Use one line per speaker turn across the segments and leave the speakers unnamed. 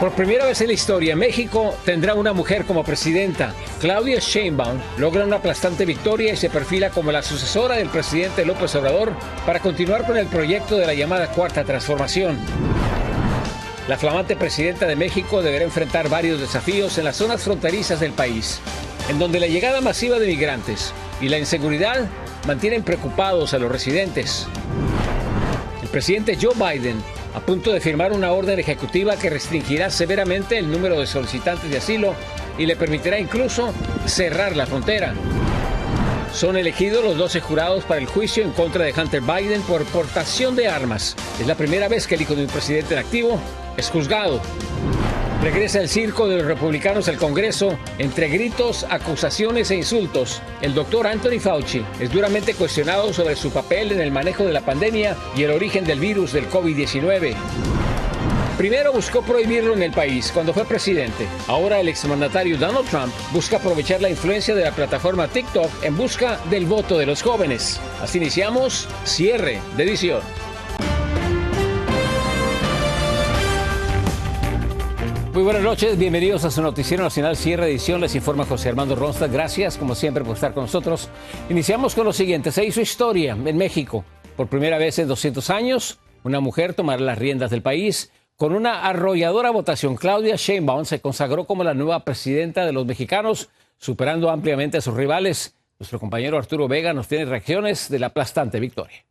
Por primera vez en la historia, México tendrá una mujer como presidenta. Claudia Sheinbaum logra una aplastante victoria y se perfila como la sucesora del presidente López Obrador para continuar con el proyecto de la llamada Cuarta Transformación. La flamante presidenta de México deberá enfrentar varios desafíos en las zonas fronterizas del país, en donde la llegada masiva de migrantes y la inseguridad mantienen preocupados a los residentes. El presidente Joe Biden, a punto de firmar una orden ejecutiva que restringirá severamente el número de solicitantes de asilo y le permitirá incluso cerrar la frontera. Son elegidos los 12 jurados para el juicio en contra de Hunter Biden por portación de armas. Es la primera vez que el hijo de un presidente en activo es juzgado. Regresa el circo de los republicanos al Congreso entre gritos, acusaciones e insultos. El doctor Anthony Fauci es duramente cuestionado sobre su papel en el manejo de la pandemia y el origen del virus del COVID-19. Primero buscó prohibirlo en el país cuando fue presidente. Ahora el exmandatario Donald Trump busca aprovechar la influencia de la plataforma TikTok en busca del voto de los jóvenes. Así iniciamos Cierre de Edición. Muy buenas noches, bienvenidos a su noticiero nacional Cierre de Edición. Les informa José Armando Ronstadt. Gracias, como siempre, por estar con nosotros. Iniciamos con lo siguiente. Se hizo historia en México. Por primera vez en 200 años, una mujer tomará las riendas del país. Con una arrolladora votación, Claudia Sheinbaum se consagró como la nueva presidenta de los mexicanos, superando ampliamente a sus rivales. Nuestro compañero Arturo Vega nos tiene reacciones de la aplastante victoria.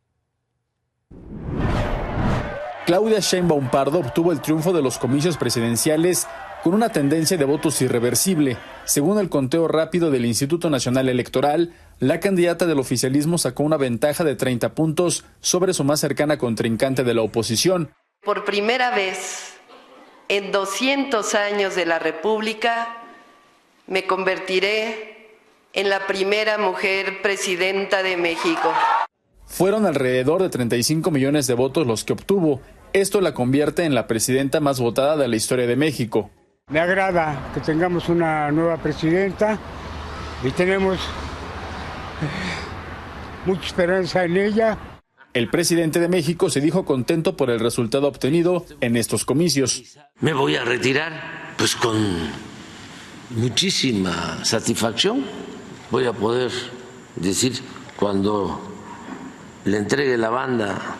Claudia Sheinbaum Pardo obtuvo el triunfo de los comicios presidenciales con una tendencia de votos irreversible. Según el conteo rápido del Instituto Nacional Electoral, la candidata del oficialismo sacó una ventaja de 30 puntos sobre su más cercana contrincante de la oposición.
Por primera vez en 200 años de la República, me convertiré en la primera mujer presidenta de México.
Fueron alrededor de 35 millones de votos los que obtuvo. Esto la convierte en la presidenta más votada de la historia de México.
Me agrada que tengamos una nueva presidenta y tenemos mucha esperanza en ella.
El presidente de México se dijo contento por el resultado obtenido en estos comicios.
Me voy a retirar pues con muchísima satisfacción. Voy a poder decir cuando le entregue la banda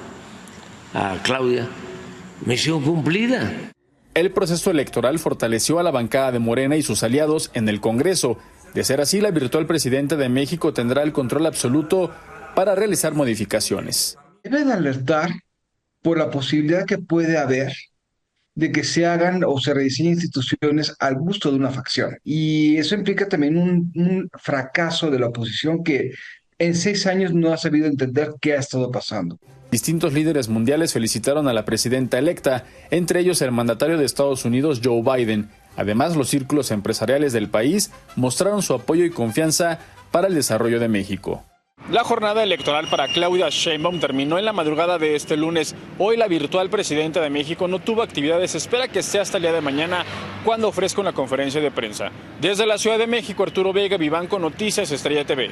a Claudia, misión cumplida.
El proceso electoral fortaleció a la bancada de Morena y sus aliados en el Congreso. De ser así, la virtual presidenta de México tendrá el control absoluto para realizar modificaciones.
Deben alertar por la posibilidad que puede haber de que se hagan o se rediseñen instituciones al gusto de una facción. Y eso implica también un fracaso de la oposición que en 6 años no ha sabido entender qué ha estado pasando.
Distintos líderes mundiales felicitaron a la presidenta electa, entre ellos el mandatario de Estados Unidos, Joe Biden. Además, los círculos empresariales del país mostraron su apoyo y confianza para el desarrollo de México.
La jornada electoral para Claudia Sheinbaum terminó en la madrugada de este lunes. Hoy la virtual presidenta de México no tuvo actividades. Se espera que sea hasta el día de mañana cuando ofrezca una conferencia de prensa. Desde la Ciudad de México, Arturo Vega, Vivanco Noticias, Estrella TV.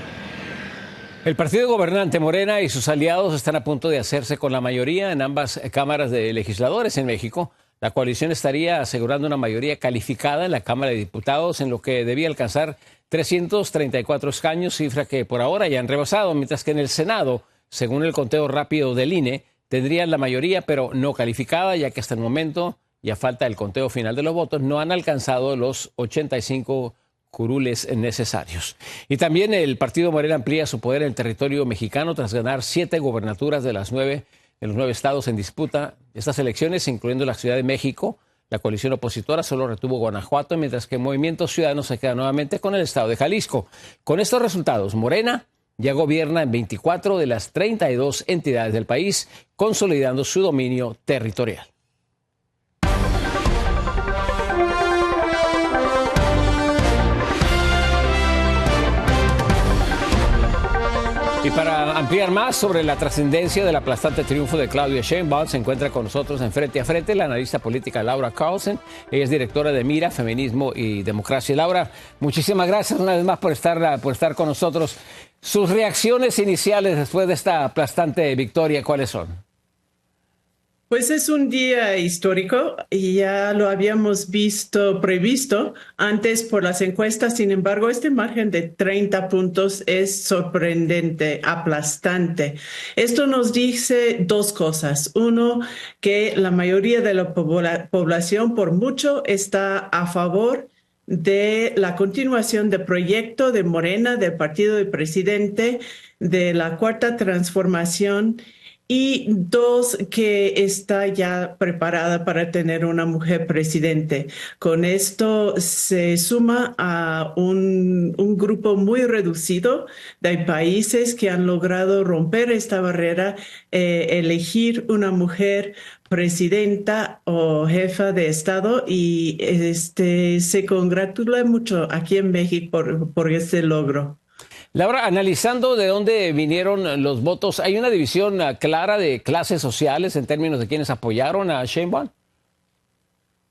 El partido gobernante Morena y sus aliados están a punto de hacerse con la mayoría en ambas cámaras de legisladores en México. La coalición estaría asegurando una mayoría calificada en la Cámara de Diputados, en lo que debía alcanzar 334 escaños, cifra que por ahora ya han rebasado, mientras que en el Senado, según el conteo rápido del INE, tendrían la mayoría, pero no calificada, ya que hasta el momento, ya falta el conteo final de los votos, no han alcanzado los 85 curules necesarios. Y también el partido Morena amplía su poder en el territorio mexicano tras ganar 7 gubernaturas de los 9 estados en disputa. Estas elecciones, incluyendo la Ciudad de México, la coalición opositora solo retuvo Guanajuato, mientras que Movimiento Ciudadano se queda nuevamente con el estado de Jalisco. Con estos resultados, Morena ya gobierna en 24 de las 32 entidades del país, consolidando su dominio territorial. Y para ampliar más sobre la trascendencia del aplastante triunfo de Claudia Sheinbaum, se encuentra con nosotros en Frente a Frente la analista política Laura Carlson. Ella es directora de Mira, Feminismo y Democracia. Laura, muchísimas gracias una vez más por estar con nosotros. Sus reacciones iniciales después de esta aplastante victoria, ¿cuáles son?
Pues es un día histórico y ya lo habíamos previsto antes por las encuestas. Sin embargo, este margen de 30 puntos es sorprendente, aplastante. Esto nos dice dos cosas. Uno, que la mayoría de la población por mucho está a favor de la continuación del proyecto de Morena, del partido del presidente, de la Cuarta Transformación. Y dos, que está ya preparada para tener una mujer presidente. Con esto se suma a un grupo muy reducido de países que han logrado romper esta barrera, elegir una mujer presidenta o jefa de Estado, y se congratula mucho aquí en México por este logro.
Laura, analizando de dónde vinieron los votos, ¿hay una división clara de clases sociales en términos de quienes apoyaron a Sheinbaum?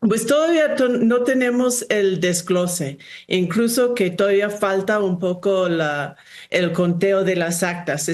Pues todavía no tenemos el desglose, incluso que todavía falta un poco el conteo de las actas.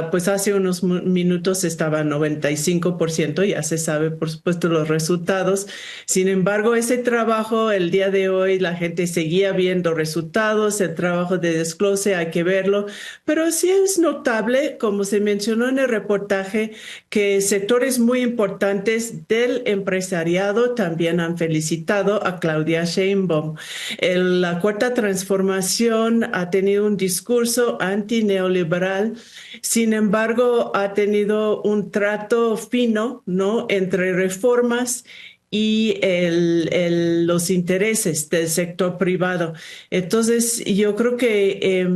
Pues hace unos minutos estaba 95%, ya se sabe por supuesto los resultados. Sin embargo, ese trabajo el día de hoy, la gente seguía viendo resultados, el trabajo de desglose hay que verlo, pero sí es notable, como se mencionó en el reportaje, que sectores muy importantes del empresariado también han felicitado a Claudia Sheinbaum. La Cuarta Transformación ha tenido un discurso antineoliberal, sin embargo, ha tenido un trato fino, ¿no?, entre reformas y los intereses del sector privado. Entonces, yo creo que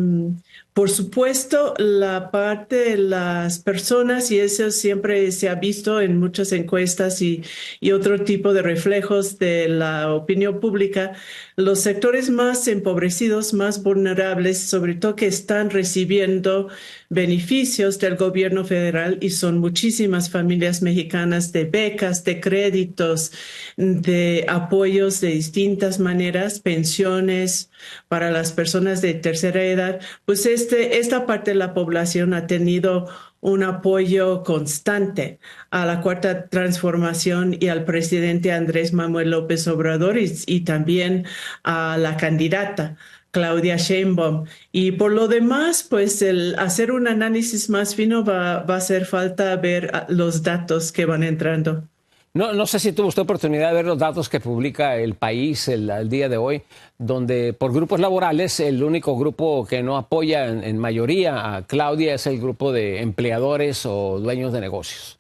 por supuesto, la parte de las personas, y eso siempre se ha visto en muchas encuestas y otro tipo de reflejos de la opinión pública, los sectores más empobrecidos, más vulnerables, sobre todo que están recibiendo beneficios del gobierno federal, y son muchísimas familias mexicanas, de becas, de créditos, de apoyos de distintas maneras, pensiones para las personas de tercera edad, pues esta parte de la población ha tenido un apoyo constante a la Cuarta Transformación y al presidente Andrés Manuel López Obrador, y también a la candidata Claudia Sheinbaum. Y por lo demás, pues el hacer un análisis más fino va a hacer falta ver los datos que van entrando.
No sé si tuvo usted oportunidad de ver los datos que publica El País el día de hoy, donde por grupos laborales el único grupo que no apoya en mayoría a Claudia es el grupo de empleadores o dueños de negocios.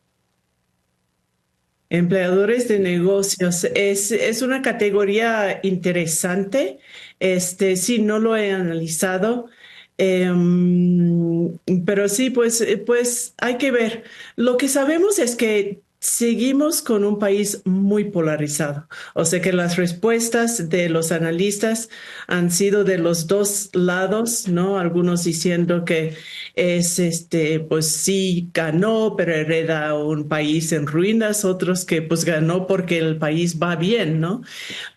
Empleadores de negocios es una categoría interesante. Sí, no lo he analizado. Pero sí, pues hay que ver. Lo que sabemos es que seguimos con un país muy polarizado. O sea que las respuestas de los analistas han sido de los dos lados, ¿no? Algunos diciendo que pues sí ganó, pero hereda un país en ruinas. Otros que pues ganó porque el país va bien, ¿no?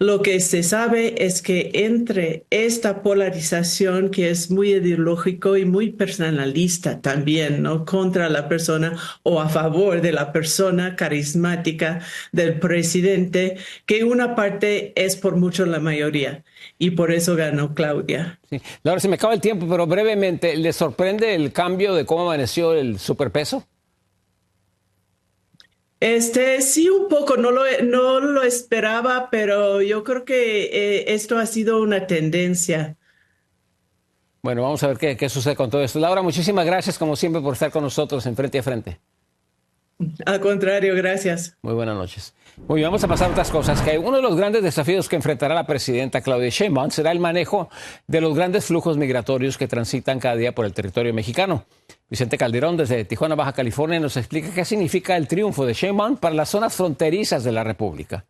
Lo que se sabe es que entre esta polarización, que es muy ideológico y muy personalista también, ¿no?, contra la persona o a favor de la persona carismática del presidente, que una parte es por mucho la mayoría, y por eso ganó Claudia.
Sí. Ahora se me acaba el tiempo, pero brevemente, ¿le sorprende el cambio de cómo amaneció el superpeso?
Sí, un poco, no lo esperaba, pero yo creo que esto ha sido una tendencia.
Bueno, vamos a ver qué sucede con todo esto. Laura, muchísimas gracias, como siempre, por estar con nosotros en Frente a Frente.
Al contrario, gracias.
Muy buenas noches. Muy bien, vamos a pasar a otras cosas. Que uno de los grandes desafíos que enfrentará la presidenta Claudia Sheinbaum será el manejo de los grandes flujos migratorios que transitan cada día por el territorio mexicano. Vicente Calderón, desde Tijuana, Baja California, nos explica qué significa el triunfo de Sheinbaum para las zonas fronterizas de la República.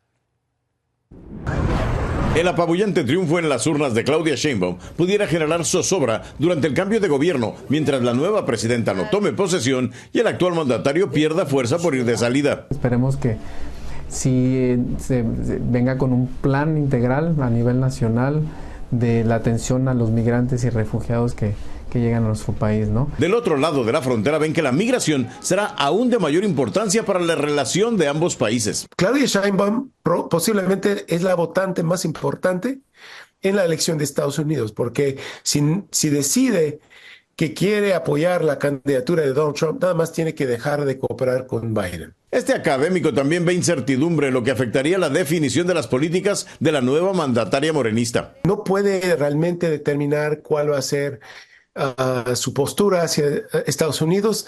El apabullante triunfo en las urnas de Claudia Sheinbaum pudiera generar zozobra durante el cambio de gobierno, mientras la nueva presidenta no tome posesión y el actual mandatario pierda fuerza por ir de salida.
Esperemos que sí se venga con un plan integral a nivel nacional de la atención a los migrantes y refugiados que que llegan a nuestro país, ¿no?
Del otro lado de la frontera ven que la migración será aún de mayor importancia para la relación de ambos países.
Claudia Sheinbaum posiblemente es la votante más importante en la elección de Estados Unidos, porque si decide que quiere apoyar la candidatura de Donald Trump, nada más tiene que dejar de cooperar con Biden.
Este académico también ve incertidumbre en lo que afectaría la definición de las políticas de la nueva mandataria morenista.
No puede realmente determinar cuál va a ser su postura hacia Estados Unidos,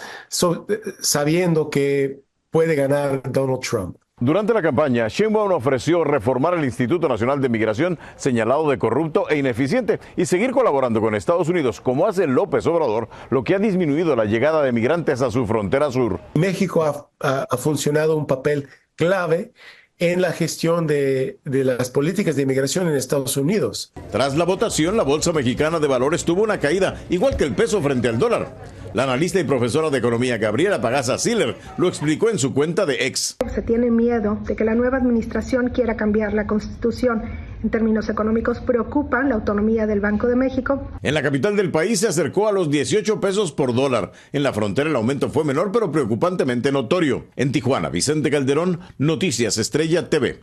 sabiendo que puede ganar Donald Trump.
Durante la campaña, Sheinbaum ofreció reformar el Instituto Nacional de Migración, señalado de corrupto e ineficiente, y seguir colaborando con Estados Unidos, como hace López Obrador, lo que ha disminuido la llegada de migrantes a su frontera sur.
México ha funcionado un papel clave en la gestión de las políticas de inmigración en Estados Unidos.
Tras la votación, la Bolsa Mexicana de Valores tuvo una caída, igual que el peso frente al dólar. La analista y profesora de economía Gabriela Pagaza Siller lo explicó en su cuenta de X.
Se tiene miedo de que la nueva administración quiera cambiar la Constitución. En términos económicos, preocupa la autonomía del Banco de México.
En la capital del país se acercó a los 18 pesos por dólar. En la frontera el aumento fue menor, pero preocupantemente notorio. En Tijuana, Vicente Calderón, Noticias Estrella TV.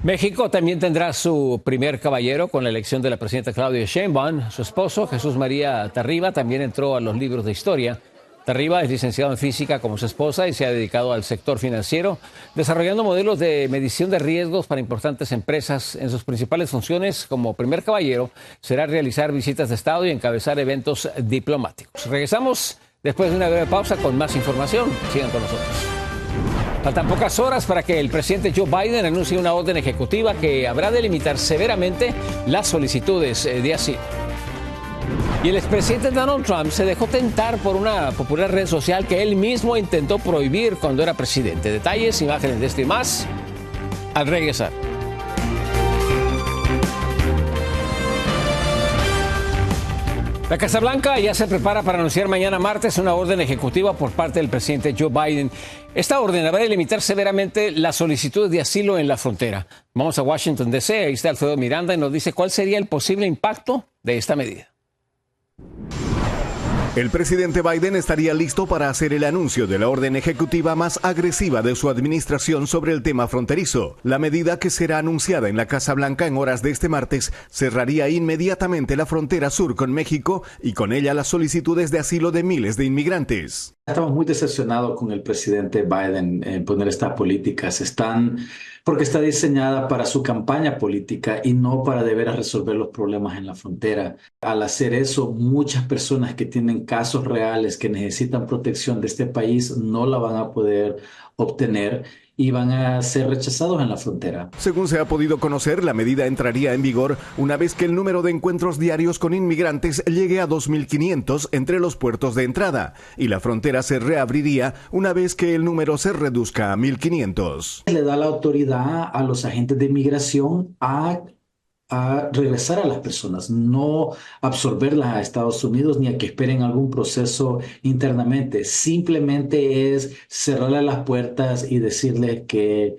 México también tendrá su primer caballero con la elección de la presidenta Claudia Sheinbaum. Su esposo, Jesús María Tarriba, también entró a los libros de historia. Tarriba es licenciado en física como su esposa y se ha dedicado al sector financiero, desarrollando modelos de medición de riesgos para importantes empresas. En sus principales funciones como primer caballero será realizar visitas de Estado y encabezar eventos diplomáticos. Regresamos después de una breve pausa con más información. Sigan con nosotros. Faltan pocas horas para que el presidente Joe Biden anuncie una orden ejecutiva que habrá de limitar severamente las solicitudes de asilo. Y el expresidente Donald Trump se dejó tentar por una popular red social que él mismo intentó prohibir cuando era presidente. Detalles, imágenes de esto y más al regresar. La Casa Blanca ya se prepara para anunciar mañana martes una orden ejecutiva por parte del presidente Joe Biden. Esta orden habrá de limitar severamente las solicitudes de asilo en la frontera. Vamos a Washington, D.C. Ahí está Alfredo Miranda y nos dice cuál sería el posible impacto de esta medida.
El presidente Biden estaría listo para hacer el anuncio de la orden ejecutiva más agresiva de su administración sobre el tema fronterizo. La medida, que será anunciada en la Casa Blanca en horas de este martes, cerraría inmediatamente la frontera sur con México y con ella las solicitudes de asilo de miles de inmigrantes.
Estamos muy decepcionados con el presidente Biden en poner estas políticas. Porque está diseñada para su campaña política y no para de veras resolver los problemas en la frontera. Al hacer eso, muchas personas que tienen casos reales que necesitan protección de este país no la van a poder obtener y van a ser rechazados en la frontera.
Según se ha podido conocer, la medida entraría en vigor una vez que el número de encuentros diarios con inmigrantes llegue a 2.500 entre los puertos de entrada, y la frontera se reabriría una vez que el número se reduzca a 1.500.
Le da la autoridad a los agentes de inmigración a regresar a las personas, no absorberlas a Estados Unidos ni a que esperen algún proceso internamente. Simplemente es cerrarle las puertas y decirles que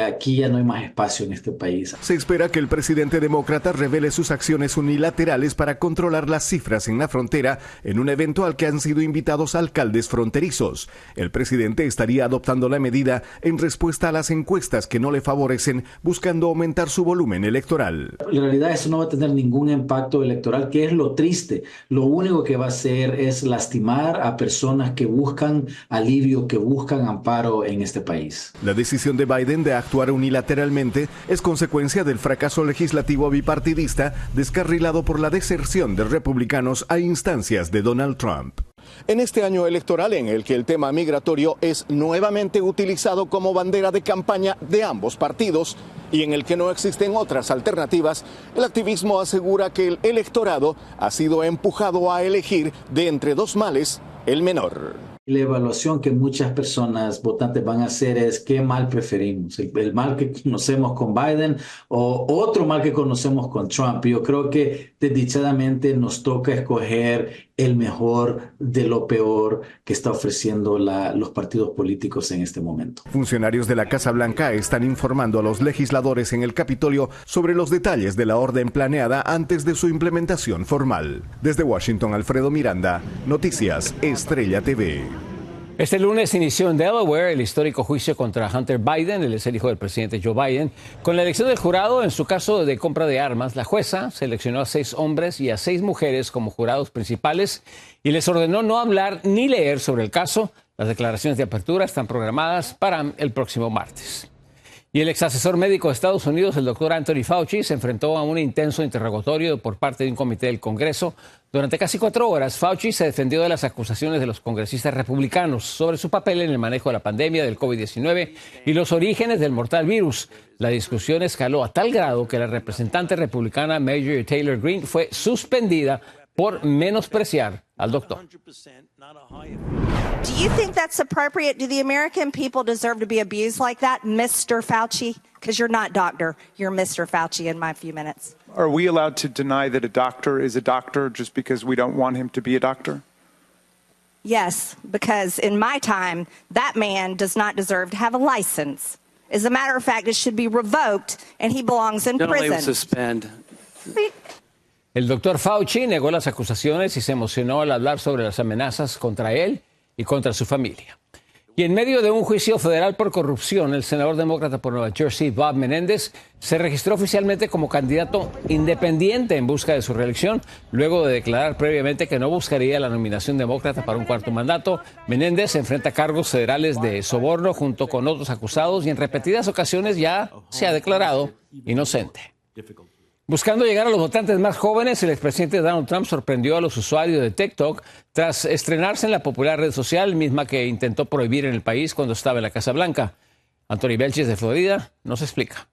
aquí ya no hay más espacio en este país.
Se espera que el presidente demócrata revele sus acciones unilaterales para controlar las cifras en la frontera en un evento al que han sido invitados alcaldes fronterizos. El presidente estaría adoptando la medida en respuesta a las encuestas que no le favorecen, buscando aumentar su volumen electoral.
En realidad eso no va a tener ningún impacto electoral, que es lo triste. Lo único que va a hacer es lastimar a personas que buscan alivio, que buscan amparo en este país.
La decisión de Biden de actuar unilateralmente es consecuencia del fracaso legislativo bipartidista descarrilado por la deserción de republicanos a instancias de Donald Trump. En este año electoral, en el que el tema migratorio es nuevamente utilizado como bandera de campaña de ambos partidos y en el que no existen otras alternativas, el activismo asegura que el electorado ha sido empujado a elegir de entre dos males el menor.
La evaluación que muchas personas votantes van a hacer es qué mal preferimos, el mal que conocemos con Biden o otro mal que conocemos con Trump. Yo creo que desdichadamente nos toca escoger el mejor de lo peor que está ofreciendo los partidos políticos en este momento.
Funcionarios de la Casa Blanca están informando a los legisladores en el Capitolio sobre los detalles de la orden planeada antes de su implementación formal. Desde Washington, Alfredo Miranda, Noticias Estrella TV.
Este lunes inició en Delaware el histórico juicio contra Hunter Biden, él es el hijo del presidente Joe Biden. Con la elección del jurado en su caso de compra de armas, la jueza seleccionó a 6 hombres y a 6 mujeres como jurados principales y les ordenó no hablar ni leer sobre el caso. Las declaraciones de apertura están programadas para el próximo martes. Y el ex asesor médico de Estados Unidos, el doctor Anthony Fauci, se enfrentó a un intenso interrogatorio por parte de un comité del Congreso. Durante casi 4 horas, Fauci se defendió de las acusaciones de los congresistas republicanos sobre su papel en el manejo de la pandemia del COVID-19 y los orígenes del mortal virus. La discusión escaló a tal grado que la representante republicana Marjorie Taylor Greene fue suspendida por menospreciar al doctor.
Do you think that's appropriate? Do the American people deserve to be abused like that, Mr. Fauci? Because you're not doctor, you're Mr. Fauci in my few minutes.
Are we allowed to deny that a doctor is a doctor just because we don't want him to be a doctor?
Yes, because in my time, that man does not deserve to have a license. As a matter of fact, it should be revoked and he belongs in prison.
Suspend.
El doctor Fauci negó las acusaciones y se emocionó al hablar sobre las amenazas contra él y contra su familia. Y en medio de un juicio federal por corrupción, el senador demócrata por Nueva Jersey, Bob Menéndez, se registró oficialmente como candidato independiente en busca de su reelección, luego de declarar previamente que no buscaría la nominación demócrata para un 4º mandato. Menéndez enfrenta cargos federales de soborno junto con otros acusados y en repetidas ocasiones ya se ha declarado inocente. Buscando llegar a los votantes más jóvenes, el expresidente Donald Trump sorprendió a los usuarios de TikTok tras estrenarse en la popular red social, misma que intentó prohibir en el país cuando estaba en la Casa Blanca. Anthony Belches de Florida nos explica.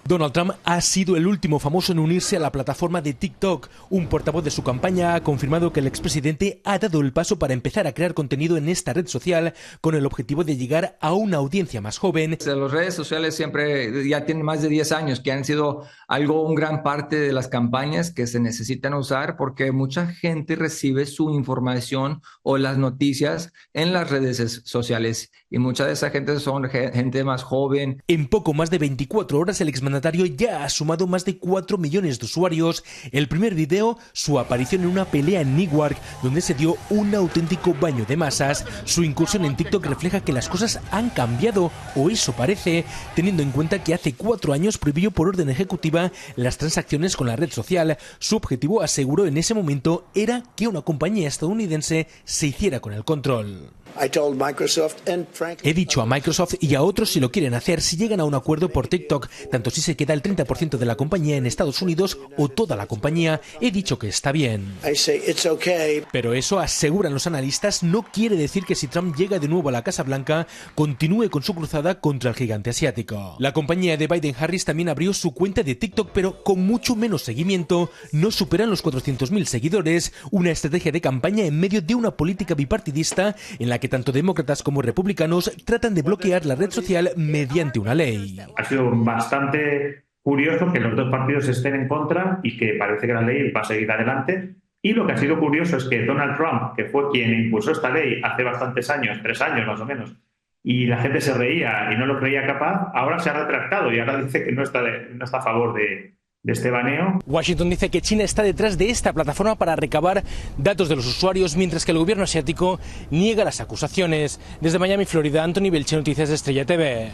Donald Trump ha sido el último famoso en unirse a la plataforma de TikTok. Un portavoz de su campaña ha confirmado que el expresidente ha dado el paso para empezar a crear contenido en esta red social con el objetivo de llegar a una audiencia más joven.
Las redes sociales siempre ya tienen más de 10 años, que han sido un gran parte de las campañas que se necesitan usar porque mucha gente recibe su información o las noticias en las redes sociales y mucha de esa gente son gente más joven.
En poco más de 24 horas el exmandatario ya ha sumado más de 4 millones de usuarios. El primer video, su aparición en una pelea en Newark, donde se dio un auténtico baño de masas. Su incursión en TikTok refleja que las cosas han cambiado, o eso parece, teniendo en cuenta que hace 4 años prohibió por orden ejecutiva las transacciones con la red social. Su objetivo, aseguró en ese momento, era que una compañía estadounidense se hiciera con el control. He dicho a Microsoft y a otros si lo quieren hacer, si llegan a un acuerdo por TikTok, tanto si se queda el 30% de la compañía en Estados Unidos o toda la compañía, he dicho que está bien. Pero eso, aseguran los analistas, no quiere decir que si Trump llega de nuevo a la Casa Blanca, continúe con su cruzada contra el gigante asiático. La compañía de Biden-Harris también abrió su cuenta de TikTok, pero con mucho menos seguimiento. No superan los 400.000 seguidores, una estrategia de campaña en medio de una política bipartidista en la que tanto demócratas como republicanos tratan de bloquear la red social mediante una ley.
Ha sido bastante curioso que los dos partidos estén en contra y que parece que la ley va a seguir adelante. Y lo que ha sido curioso es que Donald Trump, que fue quien impulsó esta ley hace bastantes años, 3 años más o menos, y la gente se reía y no lo creía capaz, ahora se ha retractado y ahora dice que no está a favor de este baneo.
Washington dice que China está detrás de esta plataforma para recabar datos de los usuarios, mientras que el gobierno asiático niega las acusaciones. Desde Miami, Florida, Anthony Belche, Noticias de Estrella TV.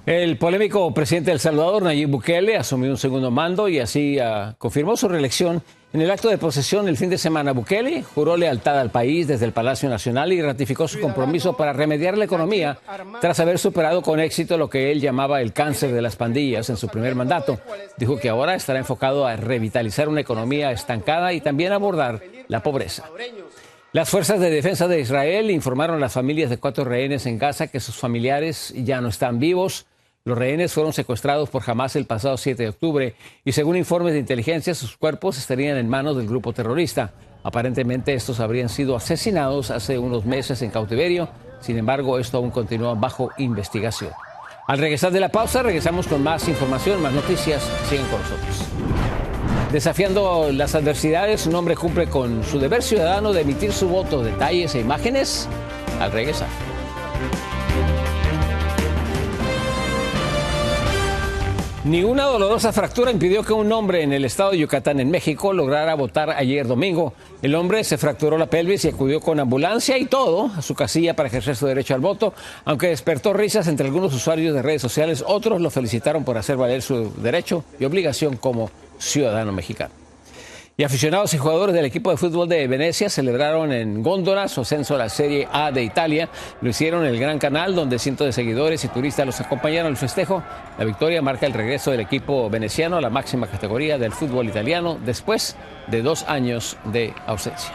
El polémico presidente de El Salvador, Nayib Bukele, asumió un segundo mando y así confirmó su reelección. En el acto de posesión el fin de semana, Bukele juró lealtad al país desde el Palacio Nacional y ratificó su compromiso para remediar la economía tras haber superado con éxito lo que él llamaba el cáncer de las pandillas en su primer mandato. Dijo que ahora estará enfocado a revitalizar una economía estancada y también abordar la pobreza. Las fuerzas de defensa de Israel informaron a las familias de 4 rehenes en Gaza que sus familiares ya no están vivos. Los rehenes fueron secuestrados por Hamás el pasado 7 de octubre y según informes de inteligencia sus cuerpos estarían en manos del grupo terrorista. Aparentemente estos habrían sido asesinados hace unos meses en cautiverio. Sin embargo, esto aún continúa bajo investigación. Al regresar de la pausa, regresamos con más información, más noticias. Sigan con nosotros. Desafiando las adversidades, un hombre cumple con su deber ciudadano de emitir su voto. Detalles e imágenes al regresar. Ni una dolorosa fractura impidió que un hombre en el estado de Yucatán, en México, lograra votar ayer domingo. El hombre se fracturó la pelvis y acudió con ambulancia y todo a su casilla para ejercer su derecho al voto. Aunque despertó risas entre algunos usuarios de redes sociales, otros lo felicitaron por hacer valer su derecho y obligación como ciudadano mexicano. Y aficionados y jugadores del equipo de fútbol de Venecia celebraron en góndola su ascenso a la Serie A de Italia. Lo hicieron en el Gran Canal, donde cientos de seguidores y turistas los acompañaron al festejo. La victoria marca el regreso del equipo veneciano a la máxima categoría del fútbol italiano después de 2 años de ausencia.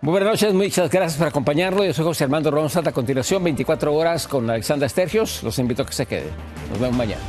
Muy buenas noches, muchas gracias por acompañarnos. Yo soy José Armando Ronstadt. A continuación, 24 horas con Alexandra Stergios. Los invito a que se queden. Nos vemos mañana.